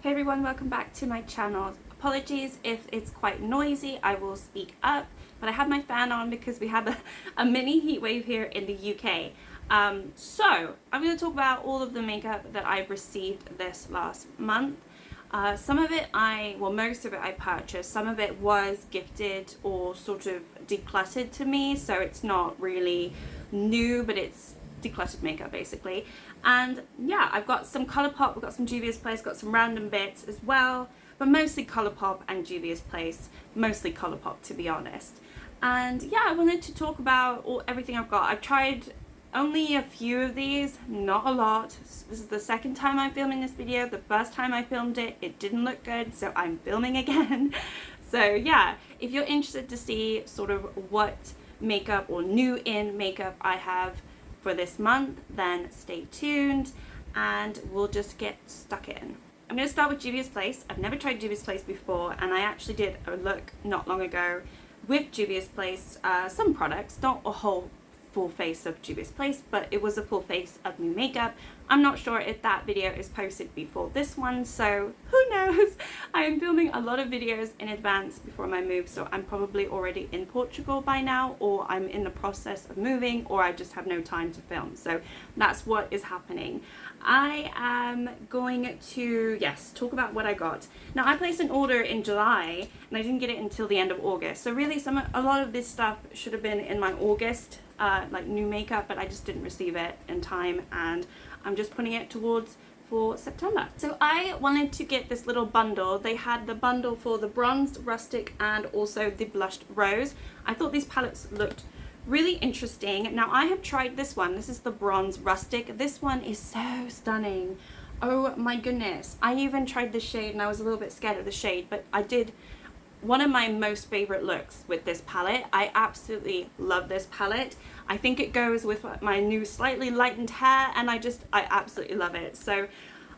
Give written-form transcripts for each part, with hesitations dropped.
Hey everyone, welcome back to my channel. Apologies if it's quite noisy, I will speak up, but I have my fan on because we have a mini heat wave here in the UK. So I'm going to talk about all of the makeup that I received this last month. Some of it most of it I purchased, some of it was gifted or sort of decluttered to me, so it's not really new, but it's decluttered makeup basically. And yeah, I've got some Colourpop, I've got some Juvia's Place, got some random bits as well, but mostly Colourpop and Juvia's Place, mostly Colourpop to be honest. And yeah, I wanted to talk about everything I've got. I've tried only a few of these, not a lot. This is the second time I'm filming this video. The first time I filmed it, it didn't look good, so I'm filming again. So yeah, if you're interested to see sort of what makeup or new in makeup I have for this month, then stay tuned and we'll just get stuck in. I'm going to start with Juvia's Place. I've never tried Juvia's Place before, and I actually did a look not long ago with Juvia's Place, some products, not a whole full face of Juvia's Place, but it was a full face of new makeup. I'm not sure if that video is posted before this one, so who knows. I am filming a lot of videos in advance before my move, so I'm probably already in Portugal by now, or I'm in the process of moving, or I just have no time to film. So that's what is happening. I am going to, yes, talk about what I got. Now, I placed an order in July and I didn't get it until the end of August. So really a lot of this stuff should have been in my August like new makeup, but I just didn't receive it in time, and I'm just putting it towards for September. So I wanted to get this little bundle. They had the bundle for the bronzed rustic and also the blushed rose. I thought these palettes looked really interesting. Now I have tried this one. This is the bronze rustic. This one is so stunning. Oh my goodness. I even tried the shade and I was a little bit scared of the shade, but I did one of my most favorite looks with this palette. I absolutely love this palette. I think it goes with my new slightly lightened hair, and I absolutely love it. So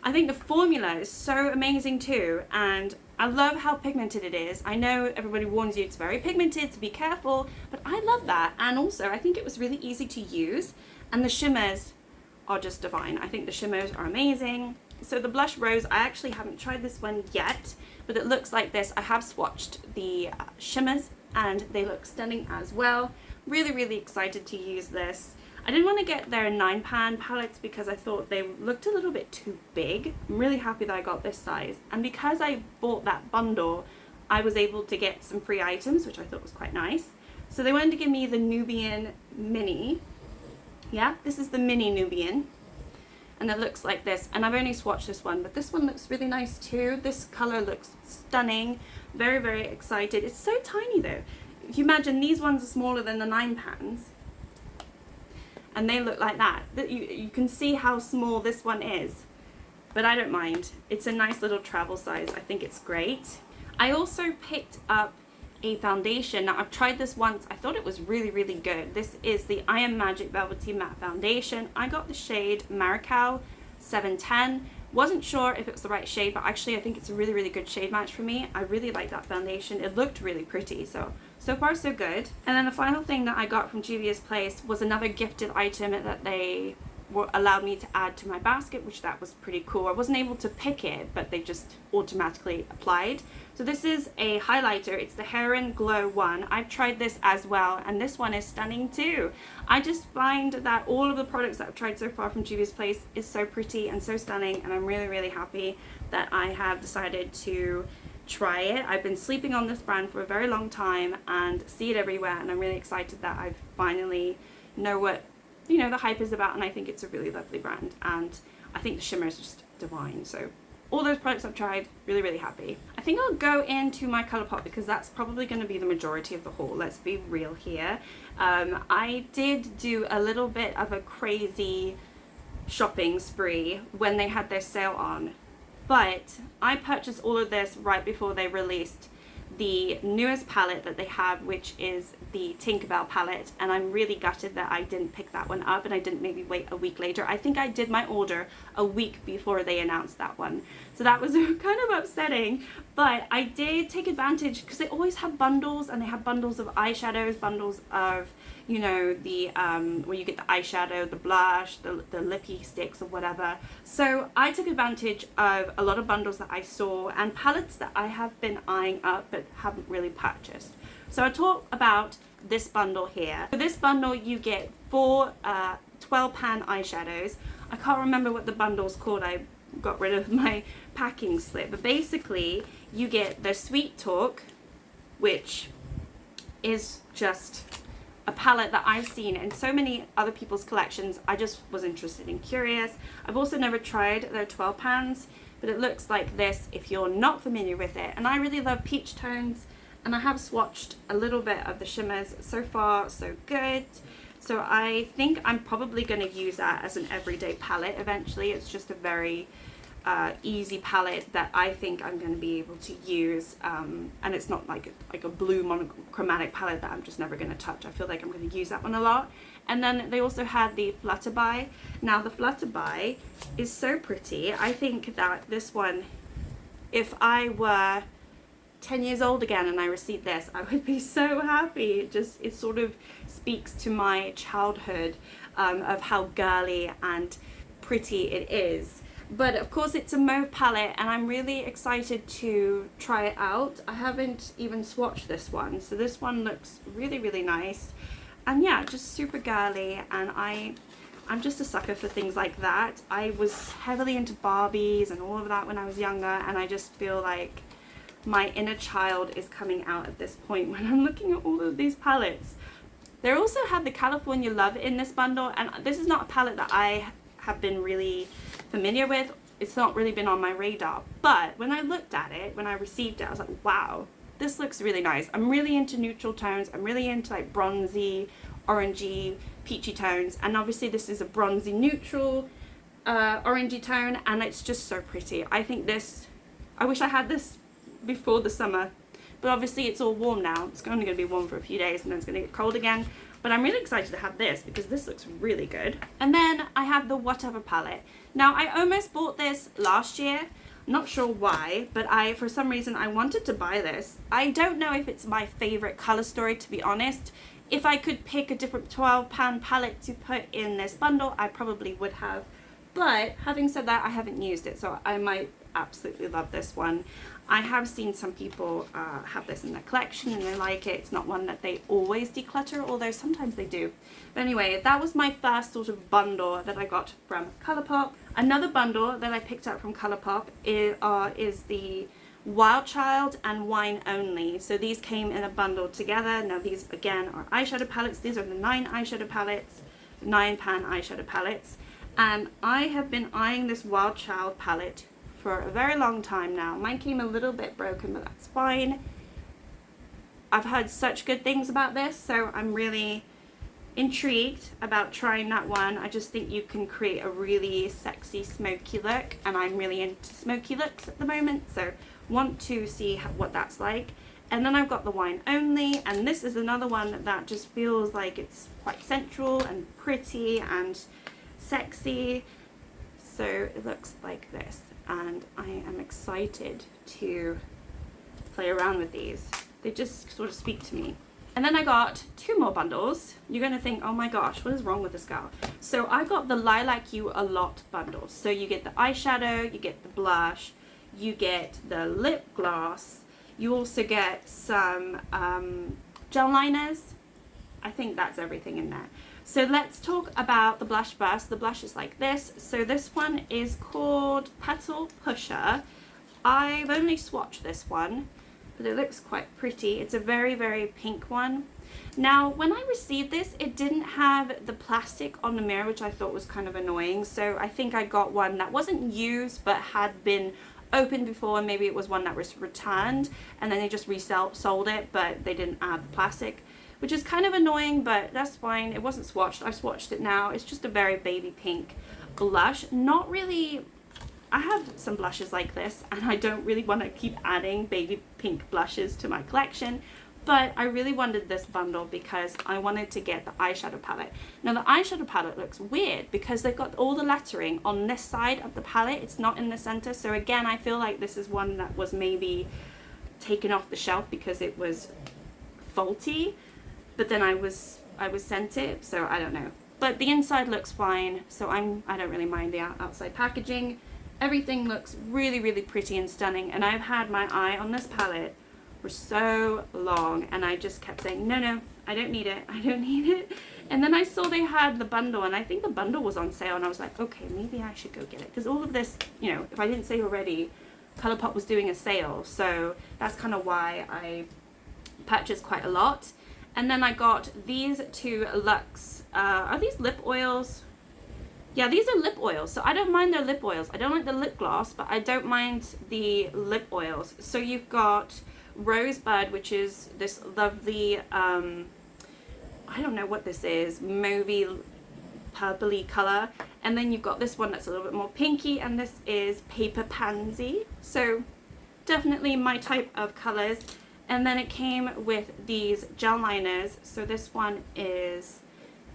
I think the formula is so amazing too, and I love how pigmented it is. I know everybody warns you it's very pigmented, so be careful, but I love that. And also I think it was really easy to use, and the shimmers are just divine. I think the shimmers are amazing. So the blush rose, I actually haven't tried this one yet, but it looks like this. I have swatched the shimmers and they look stunning as well. Really, really excited to use this. I didn't want to get their 9-pan palettes because I thought they looked a little bit too big. I'm really happy that I got this size. And because I bought that bundle, I was able to get some free items, which I thought was quite nice. So they wanted to give me the Nubian mini. Yeah, this is the mini Nubian. And it looks like this, and I've only swatched this one, but this one looks really nice too. This color looks stunning. Very, very excited. It's so tiny though. If you imagine, these ones are smaller than the 9-pans, and they look like that. You can see how small this one is, but I don't mind. It's a nice little travel size. I think it's great. I also picked up a foundation. Now I've tried this once. I thought it was really, really good. This is the I Am Magic Velvety Matte Foundation. I got the shade Maricao 710. Wasn't sure if it was the right shade, but actually I think it's a really, really good shade match for me. I really like that foundation. It looked really pretty, so far so good. And then the final thing that I got from Juvia's Place was another gifted item that they allowed me to add to my basket, which that was pretty cool. I wasn't able to pick it, but they just automatically applied. So this is a highlighter. It's the Heron Glow one. I've tried this as well, and this one is stunning too. I just find that all of the products that I've tried so far from Juvia's Place is so pretty and so stunning, and I'm really, really happy that I have decided to try it. I've been sleeping on this brand for a very long time and see it everywhere, and I'm really excited that I finally know what the hype is about, and I think it's a really lovely brand, and I think the shimmer is just divine. So all those products I've tried, really, really happy. I think I'll go into my Colourpop because that's probably going to be the majority of the haul. Let's be real here. I did do a little bit of a crazy shopping spree when they had their sale on, but I purchased all of this right before they released the newest palette that they have, which is the Tinkerbell palette, and I'm really gutted that I didn't pick that one up and I didn't maybe wait a week later. I think I did my order a week before they announced that one, so that was kind of upsetting, but I did take advantage because they always have bundles, and they have bundles of eyeshadows, bundles of you know, the where you get the eyeshadow, the blush, the lippy sticks or whatever. So I took advantage of a lot of bundles that I saw and palettes that I have been eyeing up but haven't really purchased. So I'll talk about this bundle here. For this bundle you get 4 12 pan eyeshadows. I can't remember what the bundle's called, I got rid of my packing slip, but basically you get the Sweet Talk, which is just a palette that I've seen in so many other people's collections. I just was interested and curious. I've also never tried their 12 pans, but it looks like this if you're not familiar with it. And I really love peach tones, and I have swatched a little bit of the shimmers. So far so good. So I think I'm probably going to use that as an everyday palette eventually. It's just a very easy palette that I think I'm going to be able to use, and it's not like a blue monochromatic palette that I'm just never going to touch. I feel like I'm going to use that one a lot. And then they also had the Flutterby. Now the Flutterby is so pretty. I think that this one, if I were 10 years old again and I received this, I would be so happy. It sort of speaks to my childhood of how girly and pretty it is. But of course it's a mauve palette and I'm really excited to try it out. I haven't even swatched this one, so this one looks really, really nice. And yeah, just super girly, and I'm just a sucker for things like that. I was heavily into Barbies and all of that when I was younger, and I just feel like my inner child is coming out at this point when I'm looking at all of these palettes. They also have the California Love in this bundle, and this is not a palette that I have been really familiar with. It's not really been on my radar, but when I looked at it, when I received it, I was like, wow, this looks really nice. I'm really into neutral tones. I'm really into like bronzy, orangey, peachy tones, and obviously this is a bronzy neutral orangey tone, and it's just so pretty. I think this, I wish I had this before the summer, but obviously it's all warm now. It's only going to be warm for a few days and then it's going to get cold again. But I'm really excited to have this because this looks really good. And then I have the Whatever palette. Now I almost bought this last year. I'm not sure why, but for some reason I wanted to buy this. I don't know if it's my favorite color story, to be honest. If I could pick a different 12 pan palette to put in this bundle, I probably would have. But having said that, I haven't used it, so I might absolutely love this one. I have seen some people have this in their collection and they like it. It's not one that they always declutter, although sometimes they do. But anyway, that was my first sort of bundle that I got from Colourpop. Another bundle that I picked up from Colourpop is the Wild Child and Wine Only. So these came in a bundle together. Now these again are eyeshadow palettes. These are the 9 eyeshadow palettes, 9 pan eyeshadow palettes. And I have been eyeing this Wild Child palette for a very long time now. Mine came a little bit broken, but that's fine. I've heard such good things about this, so I'm really intrigued about trying that one. I just think you can create a really sexy smoky look, and I'm really into smoky looks at the moment, so want to see what that's like. And then I've got the Wine Only, and this is another one that just feels like it's quite sensual and pretty and sexy. So it looks like this, and I am excited to play around with these. They just sort of speak to me. And then I got 2 more bundles. You're gonna think, oh my gosh, what is wrong with this girl? So I got the Lilac You A Lot bundle. So you get the eyeshadow, you get the blush, you get the lip gloss, you also get some gel liners. I think that's everything in there. So let's talk about the blush first. The blush is like this. So this one is called Petal Pusher. I've only swatched this one, but it looks quite pretty. It's a very, very pink one. Now, when I received this, it didn't have the plastic on the mirror, which I thought was kind of annoying. So I think I got one that wasn't used, but had been opened before, and maybe it was one that was returned, and then they just sold it, but they didn't add the plastic, which is kind of annoying, but that's fine. It wasn't swatched. I've swatched it now. It's just a very baby pink blush. Not really, I have some blushes like this, and I don't really want to keep adding baby pink blushes to my collection, but I really wanted this bundle because I wanted to get the eyeshadow palette. Now the eyeshadow palette looks weird because they've got all the lettering on this side of the palette. It's not in the center. So again, I feel like this is one that was maybe taken off the shelf because it was faulty. But then I was I was sent it, so I don't know. But the inside looks fine, so I don't really mind the outside packaging. Everything looks really, really pretty and stunning, and I've had my eye on this palette for so long, and I just kept saying, no, I don't need it, I don't need it. And then I saw they had the bundle, and I think the bundle was on sale, and I was like, okay, maybe I should go get it. Because all of this, you know, if I didn't say already, Colourpop was doing a sale, so that's kind of why I purchased quite a lot. And then I got these two Luxe, are these lip oils? Yeah, these are lip oils, so I don't mind their lip oils. I don't like the lip gloss, but I don't mind the lip oils. So you've got Rosebud, which is this lovely, I don't know what this is, mauvey purpley color. And then you've got this one that's a little bit more pinky, and this is Paper Pansy. So definitely my type of colors. And then it came with these gel liners. So this one is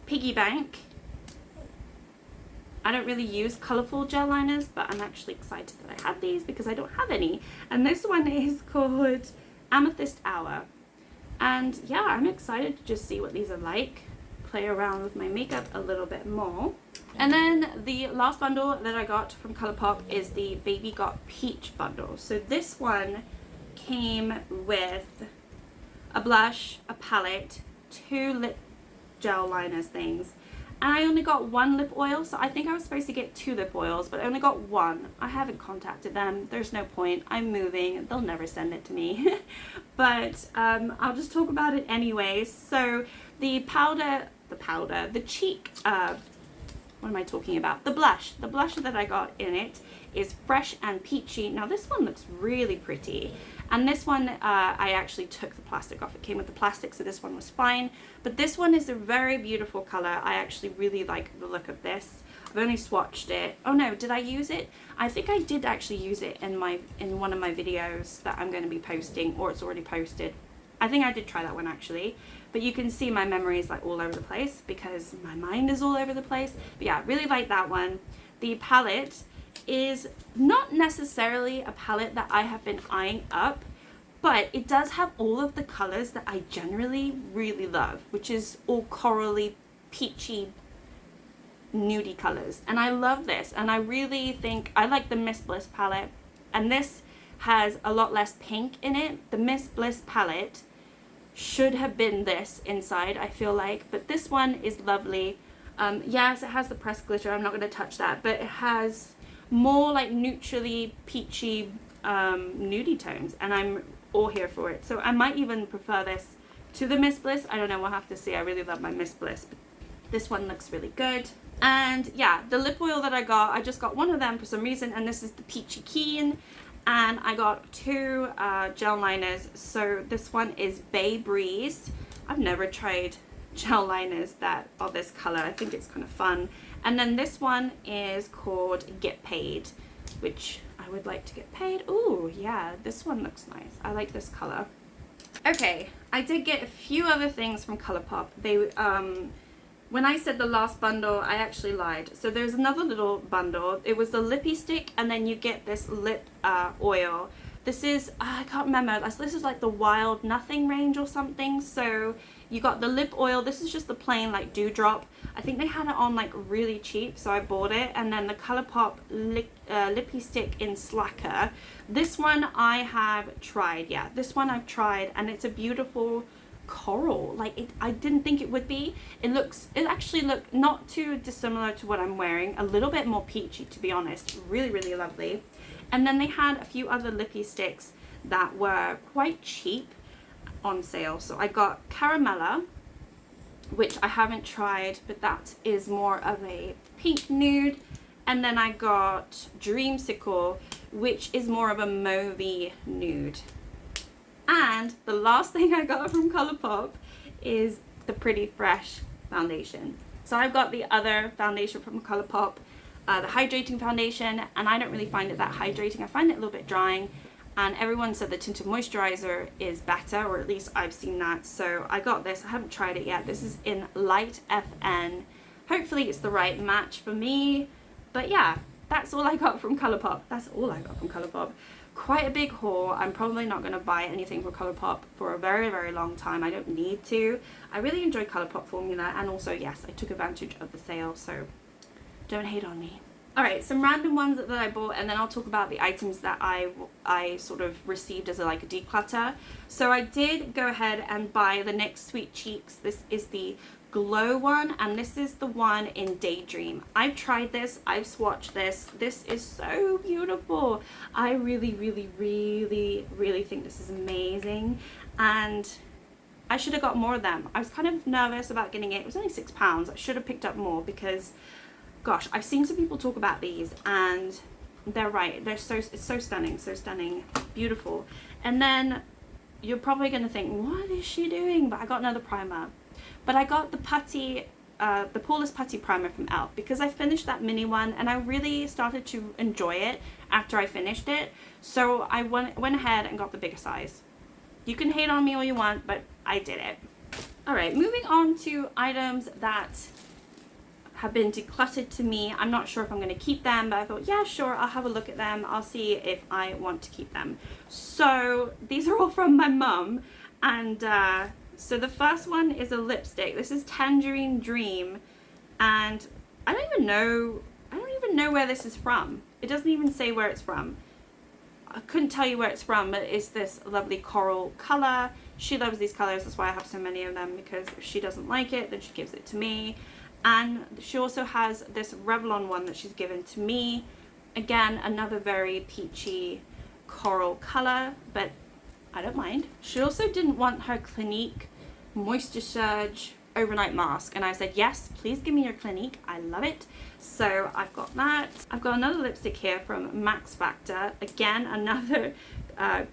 Piggy Bank. I don't really use colorful gel liners, but I'm actually excited that I have these because I don't have any. And this one is called Amethyst Hour. And yeah, I'm excited to just see what these are like, play around with my makeup a little bit more. And then the last bundle that I got from Colourpop is the Baby Got Peach bundle. So this one came with a blush, a palette, 2 lip gel liners things, and I only got 1 lip oil, so I think I was supposed to get 2 lip oils, but I only got 1. I haven't contacted them, there's no point, I'm moving, they'll never send it to me. But I'll just talk about it anyway. So the cheek, what am I talking about? The blush that I got in it is Fresh and Peachy. Now this one looks really pretty. And this one, I actually took the plastic off. It came with the plastic, so this one was fine. But this one is a very beautiful color. I actually really like the look of this. I've only swatched it. Oh no, did I use it? I think I did actually use it in one of my videos that I'm going to be posting, or it's already posted. I think I did try that one actually. But you can see my memory is like all over the place because my mind is all over the place. But yeah, really like that one. The palette is not necessarily a palette that I have been eyeing up, but it does have all of the colors that I generally really love, which is all corally, peachy, nudie colors. And I love this, and I really think I like the Miss Bliss palette, and this has a lot less pink in it. The Miss Bliss palette should have been this inside, I feel like, but this one is lovely. Yes, it has the pressed glitter, I'm not going to touch that, but it has more like neutrally peachy nudie tones, and I'm all here for it. So I might even prefer this to the Miss Bliss. I don't know, we'll have to see. I really love my Miss Bliss, but this one looks really good. And yeah, the lip oil that I got, I just got one of them for some reason, and this is the Peachy Keen, and I got 2 gel liners. So this one is Bay Breeze. I've never tried gel liners that are this color. I think it's kind of fun. And then this one is called Get Paid, which I would like to get paid. Ooh, yeah, this one looks nice. I like this color. Okay, I did get a few other things from Colourpop. They, when I said the last bundle, I actually lied. So there's another little bundle. It was the lippy stick, and then you get this lip oil. This is, I can't remember, this is like the Wild Nothing range or something. So you got the lip oil. This is just the plain like dewdrop. I think they had it on like really cheap, so I bought it. And then the Colourpop lippy stick in Slacker. This one I have tried. Yeah, this one I've tried, and it's a beautiful coral. Like I didn't think it would be. It actually looked not too dissimilar to what I'm wearing. A little bit more peachy, to be honest. Really, really lovely. And then they had a few other lippy sticks that were quite cheap on sale. So I got Caramella, which I haven't tried, but that is more of a pink nude. And then I got Dreamsicle, which is more of a mauvey nude. And the last thing I got from Colourpop is the Pretty Fresh foundation. So I've got the other foundation from Colourpop, the hydrating foundation, and I don't really find it that hydrating. I find it a little bit drying, and everyone said the tinted moisturizer is better, or at least I've seen that. So I got this. I haven't tried it yet. This is in Light FN. Hopefully it's the right match for me. But yeah, that's all I got from Colourpop. That's all I got from Colourpop. quite a big haul. I'm probably not going to buy anything for Colourpop for a very, very long time. I don't need to. I really enjoy Colourpop formula, and also, yes, I took advantage of the sale, so don't hate on me. Alright, some random ones that I bought, and then I'll talk about the items that I sort of received as a declutter. So I did go ahead and buy the NYX Sweet Cheeks. This is the glow one, and this is the one in Daydream. I've tried this, I've swatched this. This is so beautiful. I really, really, really, really think this is amazing, and I should have got more of them. I was kind of nervous about getting it. It was only £6. I should have picked up more because, gosh, I've seen some people talk about these and they're right. It's so stunning, beautiful. And then you're probably going to think, what is she doing? But I got another primer. But I got the putty, the Poreless Putty Primer from e.l.f. because I finished that mini one and I really started to enjoy it after I finished it. So I went ahead and got the bigger size. You can hate on me all you want, but I did it. Alright, moving on to items that have been decluttered to me. I'm not sure if I'm going to keep them, but I thought, yeah, sure, I'll have a look at them. I'll see if I want to keep them. So these are all from my mum, and so the first one is a lipstick. This is Tangerine Dream, and I don't even know where this is from. It doesn't even say where it's from. I couldn't tell you where it's from, but it's this lovely coral color. She loves these colors, that's why I have so many of them, because if she doesn't like it, then she gives it to me. And she also has this Revlon one that she's given to me. Again, another very peachy coral color, but I don't mind. She also didn't want her Clinique Moisture Surge overnight mask, and I said, yes, please give me your Clinique. I love it. So I've got that. I've got another lipstick here from Max Factor. Again, another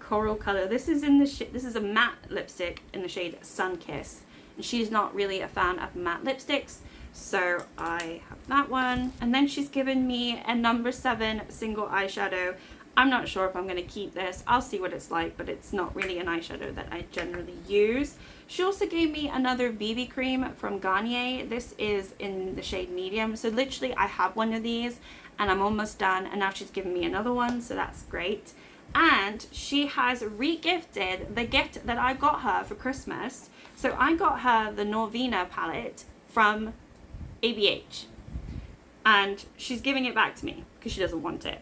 coral color. This is a matte lipstick in the shade Sun Kiss, and she's not really a fan of matte lipsticks. So I have that one, and then she's given me a number 7 single eyeshadow. I'm not sure if I'm going to keep this. I'll see what it's like, but it's not really an eyeshadow that I generally use. She also gave me another BB cream from Garnier. This is in the shade medium, so literally I have one of these and I'm almost done, and now she's given me another one, so that's great. And she has re-gifted the gift that I got her for Christmas. So I got her the Novena palette from ABH, and she's giving it back to me because she doesn't want it.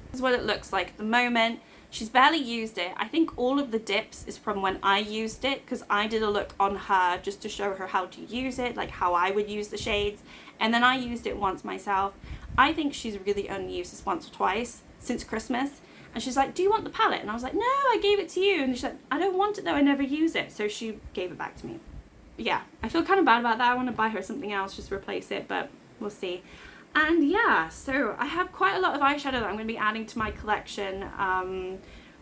This is what it looks like at the moment. She's barely used it. I think all of the dips is from when I used it, because I did a look on her just to show her how to use it, like how I would use the shades, and then I used it once myself. I think she's really only used this once or twice since Christmas, and she's like, do you want the palette? And I was like, no, I gave it to you. And she's like, I don't want it though, I never use it. So she gave it back to me. Yeah, I feel kind of bad about that. I want to buy her something else, just replace it, but we'll see. And yeah, so I have quite a lot of eyeshadow that I'm going to be adding to my collection,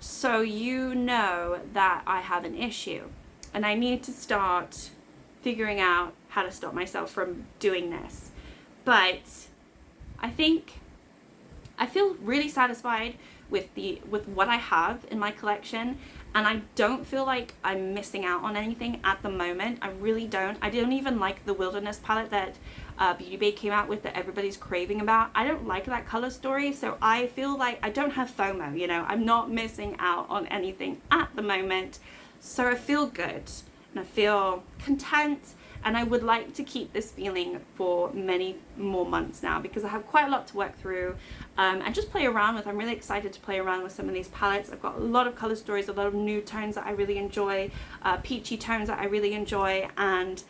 so you know that I have an issue, and I need to start figuring out how to stop myself from doing this. But I think I feel really satisfied with what I have in my collection, and I don't feel like I'm missing out on anything at the moment. I really don't. I don't even like the Wilderness palette that Beauty Bay came out with that everybody's craving about. I don't like that color story, so I feel like I don't have FOMO, you know. I'm not missing out on anything at the moment, so I feel good and I feel content, and I would like to keep this feeling for many more months now, because I have quite a lot to work through and just play around with. I'm really excited to play around with some of these palettes. I've got a lot of color stories, a lot of nude tones that I really enjoy, peachy tones that I really enjoy, and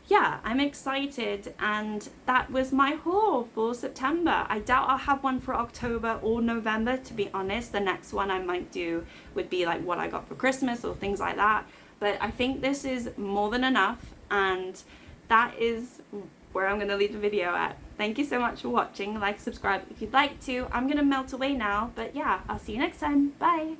yeah, I'm excited. And that was my haul for September. I doubt I'll have one for October or November, to be honest. The next one I might do would be like what I got for Christmas or things like that. But I think this is more than enough, and that is where I'm going to leave the video at. Thank you so much for watching. Like, subscribe if you'd like to. I'm going to melt away now, but yeah, I'll see you next time. Bye!